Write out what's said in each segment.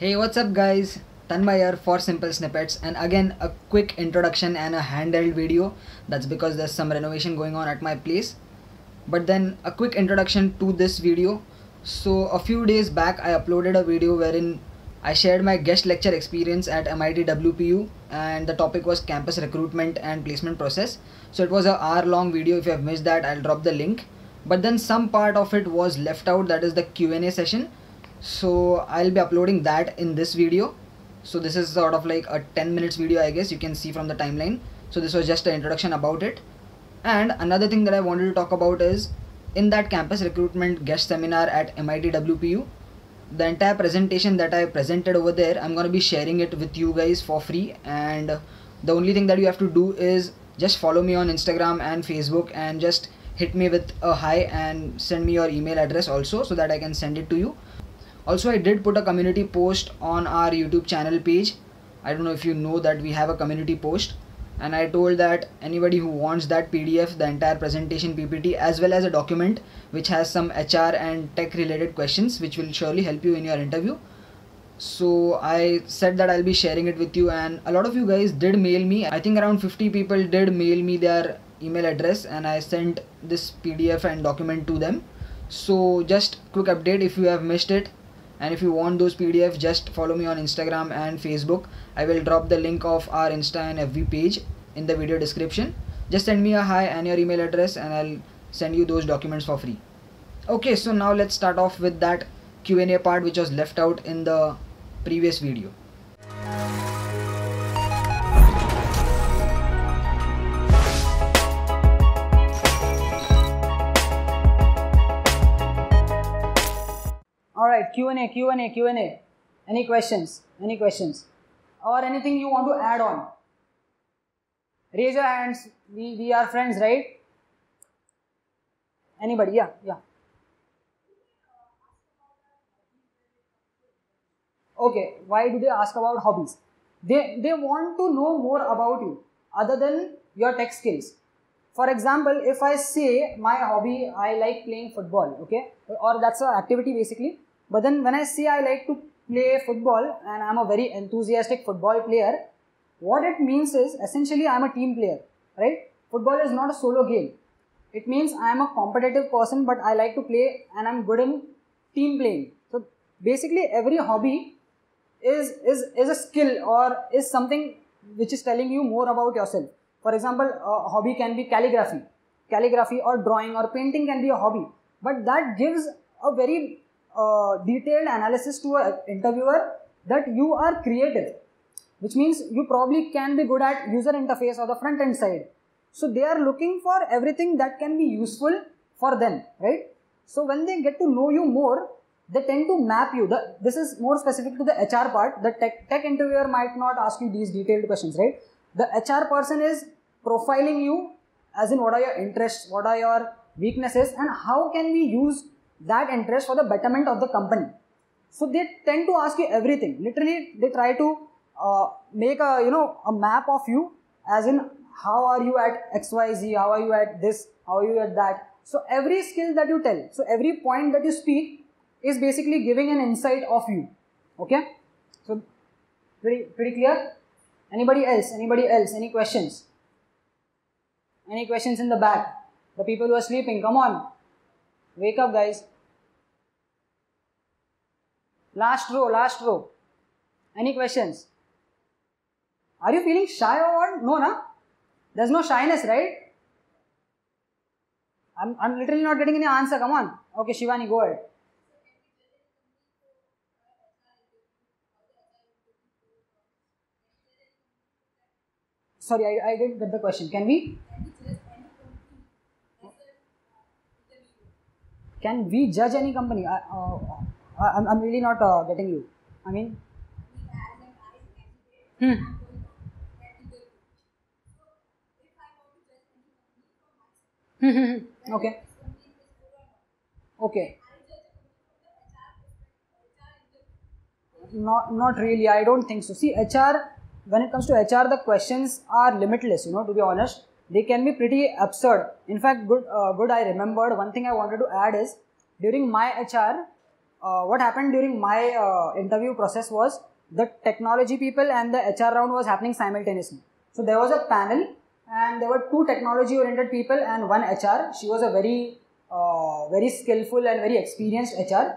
Hey, what's up guys? Tanmay here for Simple Snippets, and again a quick introduction and a handheld video. That's because there's some renovation going on at my place. But then a quick introduction to this video. So a few days back I uploaded a video wherein I shared my guest lecture experience at MIT WPU, and the topic was campus recruitment and placement process. So it was an hour long video. If you have missed that, I'll drop the link. But then some part of it was left out, that is the Q&A session. So I'll be uploading that in this video. So this is sort of like a 10 minutes video, I guess you can see from the timeline. So this was just an introduction about it. And another thing that I wanted to talk about is, in that campus recruitment guest seminar at MIT WPU, the entire presentation that I presented over there, I'm going to be sharing it with you guys for free. And the only thing that you have to do is just follow me on Instagram and Facebook, and just hit me with a hi and send me your email address also, so that I can send it to you. Also, I did put a community post on our YouTube channel page. I don't know if you know that we have a community post, and I told that anybody who wants that PDF, the entire presentation PPT, as well as a document which has some HR and tech related questions which will surely help you in your interview. So I said that I'll be sharing it with you, and a lot of you guys did mail me. I think around 50 people did mail me their email address, and I sent this PDF and document to them. So just quick update, if you have missed it and if you want those PDFs, just follow me on Instagram and Facebook. I will drop the link of our Insta and FB page in the video description. Just send me a hi and your email address, and I'll send you those documents for free. Okay, so now let's start off with that Q&A part which was left out in the previous video. Alright, Q&A. Any questions? Or anything you want to add on? Raise your hands. We are friends, right? Anybody? Yeah. Okay, why do they ask about hobbies? They want to know more about you other than your tech skills. For example, if I say my hobby, I like playing football, okay? Or that's an activity basically. But then when I say I like to play football and I'm a very enthusiastic football player, what it means is essentially I'm a team player, right? Football is not a solo game. It means I'm a competitive person, but I like to play and I'm good in team playing. So basically every hobby is a skill or is something which is telling you more about yourself. For example, a hobby can be calligraphy or drawing or painting can be a hobby, but that gives a very detailed analysis to an interviewer that you are creative, which means you probably can be good at user interface or the front end side. So they are looking for everything that can be useful for them, right? So when they get to know you more, they tend to map you. This is more specific to the HR part. The tech interviewer might not ask you these detailed questions, right? The HR person is profiling you, as in what are your interests, what are your weaknesses, and how can we use that interest for the betterment of the company. So they tend to ask you everything. Literally, they try to make a map of you, as in how are you at XYZ, how are you at this, how are you at that. So every skill that you tell, so every point that you speak is basically giving an insight of you. Okay, so pretty clear. Anybody else? Any questions? Any questions in the back? The people who are sleeping, come on, wake up guys. Last row. Any questions? Are you feeling shy or what? No, na? There's no shyness, right? I'm literally not getting any answer. Come on. Okay, Shivani, go ahead. Sorry, I didn't get the question. Can we judge any company? I'm really not getting you. I mean, Okay. Not really. I don't think so. See, HR, when it comes to HR, the questions are limitless, to be honest. They can be pretty absurd. In fact, good I remembered one thing I wanted to add is, during my HR, what happened during my interview process was the technology people and the HR round was happening simultaneously. So there was a panel and there were two technology oriented people and one HR. She was a very skillful and very experienced HR.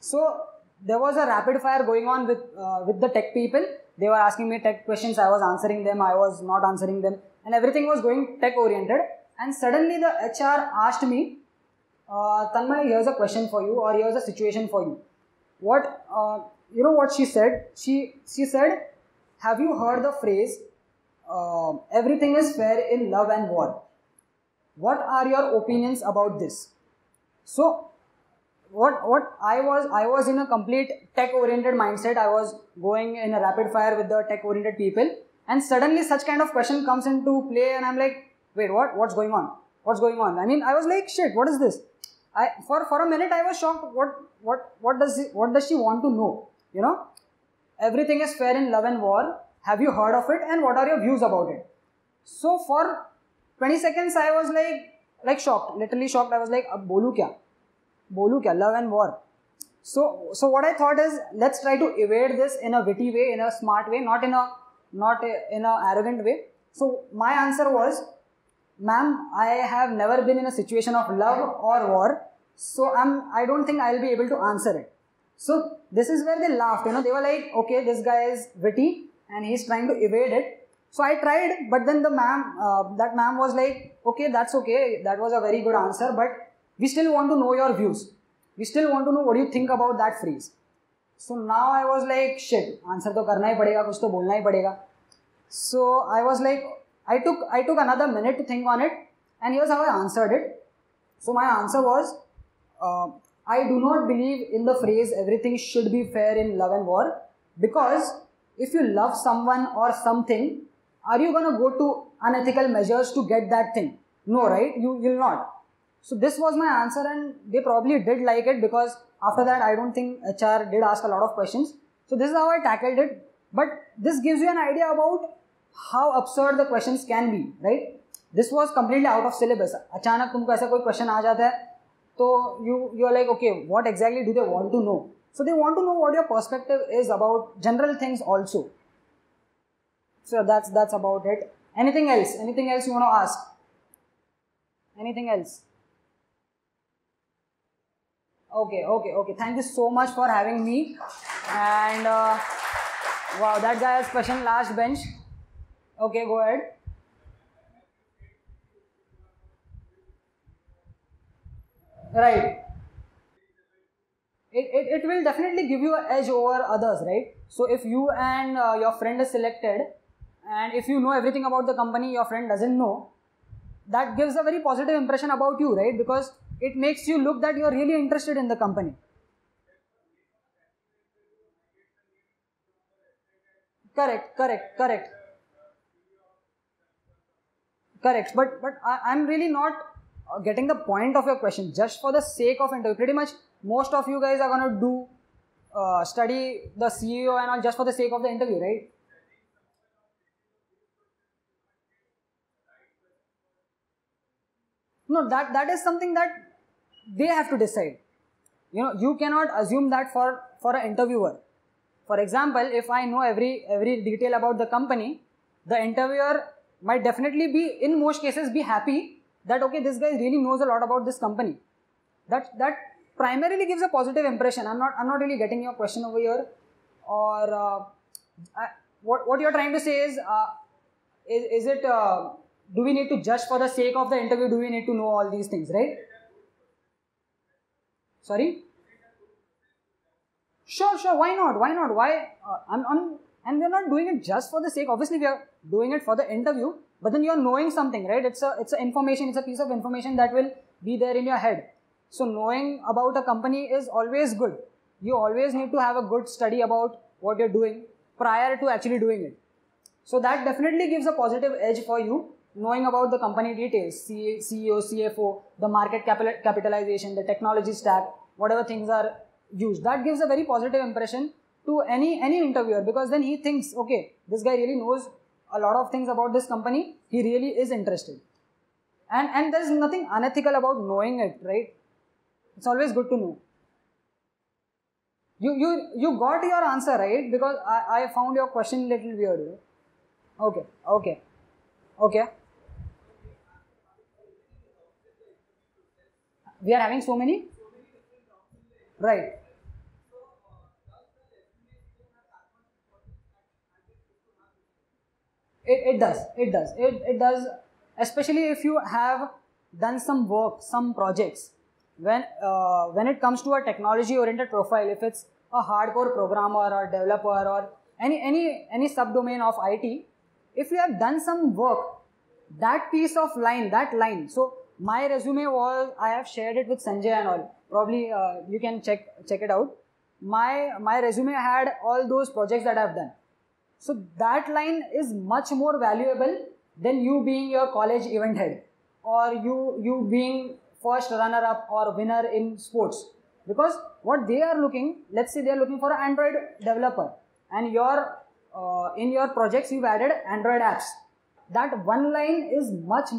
So there was a rapid fire going on with the tech people. They were asking me tech questions. I was answering them. I was not answering them, and everything was going tech oriented. And suddenly the HR asked me, Tanmay, here's a question for you, or here's a situation for you. What you know what she said? She said, have you heard the phrase, everything is fair in love and war? What are your opinions about this? So what I was in a complete tech oriented mindset. I was going in a rapid fire with the tech oriented people, and suddenly such kind of question comes into play, and I'm like, wait, what's going on? What's going on? I mean, I was like, shit, what is this? For a minute I was shocked. What does she want to know? You know, everything is fair in love and war. Have you heard of it, and what are your views about it? So for 20 seconds I was like shocked, literally shocked. I was like, ab bolu kya, love and war. So what I thought is, let's try to evade this in a witty way, in a smart way, not in a arrogant way. So my answer was, ma'am, I have never been in a situation of love or war, so I don't think I'll be able to answer it. So this is where they laughed. You know, they were like, okay, this guy is witty and he's trying to evade it. So I tried, but then that ma'am was like, okay, that's okay, that was a very good answer, but we still want to know your views. We still want to know what you think about that phrase. So now I was like, shit, answer to karna hi padega, kuch to bolna hi padega. So I was like, I took another minute to think on it, and here's how I answered it. So my answer was, I do not believe in the phrase everything should be fair in love and war, because if you love someone or something, are you going to go to unethical measures to get that thing? No, right? You will not. So this was my answer, and they probably did like it, because after that I don't think HR did ask a lot of questions. So this is how I tackled it. But this gives you an idea about how absurd the questions can be, right? This was completely out of syllabus. अचानक तुमको ऐसा कोई question आ जाता है, तो you are like, okay, what exactly do they want to know? So they want to know what your perspective is about general things also. So that's about it. Anything else? Anything else you want to ask? Anything else? Okay. Thank you so much for having me. And wow, that guy has question last bench. Okay, go ahead. Right. It will definitely give you an edge over others, right? So if you and your friend is selected, and if you know everything about the company, your friend doesn't know, that gives a very positive impression about you, right? Because it makes you look that you are really interested in the company. Correct. But I'm really not getting the point of your question. Just for the sake of interview, pretty much most of you guys are gonna do study the CEO and all just for the sake of the interview, right? No, that is something that they have to decide. You know, you cannot assume that for an interviewer. For example, if I know every detail about the company, the interviewer might definitely be, in most cases, be happy that okay, this guy really knows a lot about this company. That primarily gives a positive impression. I'm not really getting your question over here, or what you're trying to say is it do we need to judge for the sake of the interview? Do we need to know all these things, right? Sorry. Sure. Why not? Why? And we're not doing it just for the sake. Obviously, we are doing it for the interview. But then you are knowing something, right? It's a information. It's a piece of information that will be there in your head. So knowing about a company is always good. You always need to have a good study about what you're doing prior to actually doing it. So that definitely gives a positive edge for you, knowing about the company details, CEO, CFO, the market capitalization, the technology stack, whatever things are used. That gives a very positive impression to any interviewer, because then he thinks, okay, this guy really knows a lot of things about this company. He really is interested. And there's nothing unethical about knowing it, right? It's always good to know. You got your answer right, because I found your question little weird. Okay. We are having so many, right? It does, especially if you have done some work, some projects. When it comes to a technology oriented profile, if it's a hardcore programmer or developer or any subdomain of IT, if you have done some work, that line. So my resume was, I have shared it with Sanjay and all. Probably you can check it out. My resume had all those projects that I've done. So that line is much more valuable than you being your college event head, or you being first runner up or winner in sports. Because what they are looking, let's say they are looking for an Android developer, and in your projects you've added Android apps. That one line is much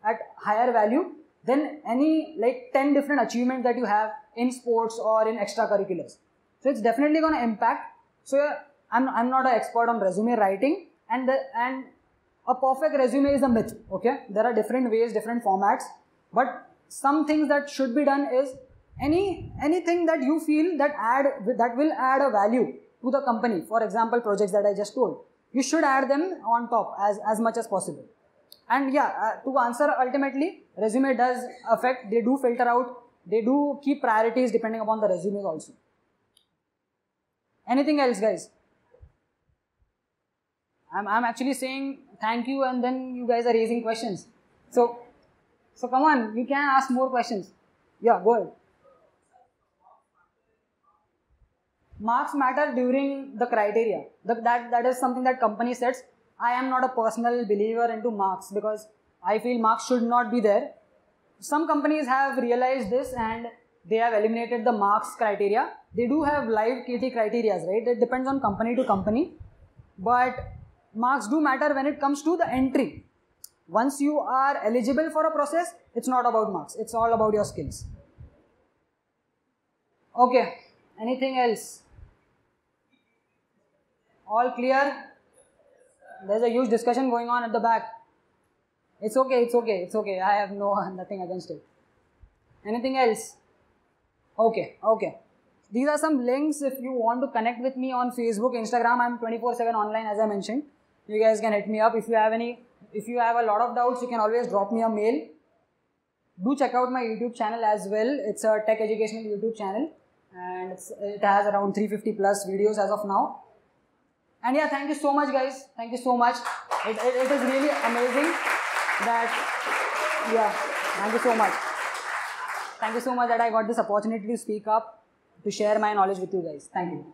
at higher value than any like 10 different achievements that you have in sports or in extracurriculars. So it's definitely going to impact. So yeah, I'm not an expert on resume writing, and a perfect resume is a myth. Okay, there are different ways, different formats, but some things that should be done is anything that you feel that will add a value to the company. For example, projects that I just told, you should add them on top as much as possible. And yeah, to answer ultimately, resume does affect. They do filter out. They do keep priorities depending upon the resumes also. Anything else, guys? I'm actually saying thank you, and then you guys are raising questions. So come on, you can ask more questions. Yeah, go ahead. Marks matter during the criteria. That is something that company sets. I am not a personal believer into marks, because I feel marks should not be there. Some companies have realized this and they have eliminated the marks criteria. They do have live KT criteria, right? It depends on company to company. But marks do matter when it comes to the entry. Once you are eligible for a process, it's not about marks. It's all about your skills. Okay. Anything else? All clear? There's a huge discussion going on at the back. It's okay. I have nothing against it. Anything else? Okay. These are some links if you want to connect with me on Facebook, Instagram. I'm 24/7 online, as I mentioned. You guys can hit me up. If you have a lot of doubts, you can always drop me a mail. Do check out my YouTube channel as well. It's a tech educational YouTube channel, and it has around 350 plus videos as of now. And yeah, thank you so much, guys. Thank you so much. It is really amazing that, yeah, thank you so much. Thank you so much that I got this opportunity to speak up, to share my knowledge with you guys. Thank you.